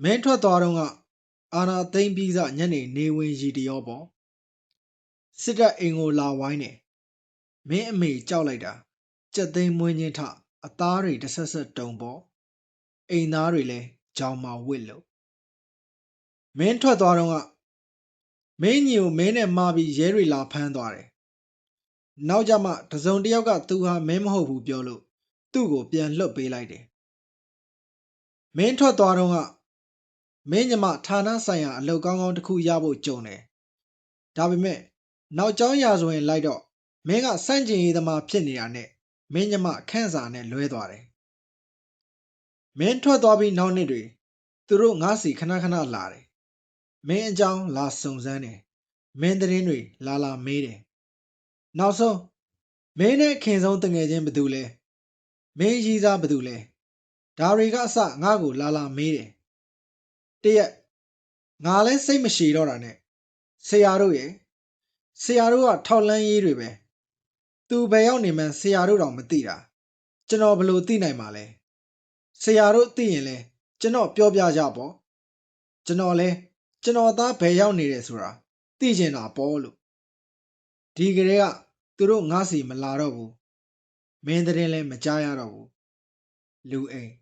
မင်းထွက်သွားတော့ကအာနာသိမ့်ပြီးစညနေနေဝင်ရီတရောပေါ့စစ်တပ်အိမ်ကိုလာဝိုင်းတယ်မင်းအမေကြောက်လိုက်တာကြက်သိမ်းမွေးချင်းထအသားတွေတဆက်ဆက်တုံပေါ့အိမ်သားတွေလဲကြောင်မာဝစ်လို့မင်းထွက်သွားတော့ကမင်းညီကိုမင်းနဲ့မှားပြီးရဲတွေလာဖမ်းသွားတယ်နောက်ကြမှတစုံတစ်ယောက်ကသူဟာမင်းမဟုတ်ဘူးပြောလို့သူ့ကိုပြန်လွှတ်ပေးလိုက်တယ်မင်းထွက်သွားတော့ကမင်းညီမဌာနဆိုင်ရာအလုပ်ကောင်းကောင်းတစ်ခုရဖို့ကြုံတယ်ဒါပေမဲ့နောက်ကျောင်းရာဆိုရင်လိုက်တော့မင်းကစန့်ကျင်ရေးသမားဖြစ်နေတာနဲ့မင်းညီမခန့်စာနဲ့လွဲသွားတယ်မင်းထွက်သွားပြီးနောက်နှစ်တွေသူတို့ငါစီခဏခဏလာတယ်မင်းအကြောင်းလာစုံစမ်းတယ်မင်းသတင်းတွေလာမေးတယ်နောက်ဆုံးမင်းနဲ့ခင်ဆုံးတငယ်ချင်းဘသူလဲမင်းရီးစားဘသူလဲဒါတွေကအစငါ့ကိုလာမေးတယ်တရက်ငါလဲစိတ်မရှိတော့တာနဲ့ဆရာတို့ကထောက်လန်းရေးတွေပဲသူဘယ်ရောက်နေမှန်းဆရာတို့တောင်မသိတာကျွန်တော်ဘယ်လိုသိနိုင်မှာလဲဆရာတို့သိရင်လဲကျွန်တော်ပြောပြကြပေါ့ကျွန်တော်လဲကျွန်တော်သားဘယ်ရောက်နေတယ်ဆိုတာသိချင်တာပေါ့လို့ဒီကလေးကသူတို့ငါစီမလာတော့ဘူးမင်းသတင်းလဲမကြားရတော့ဘူးလူအိမ်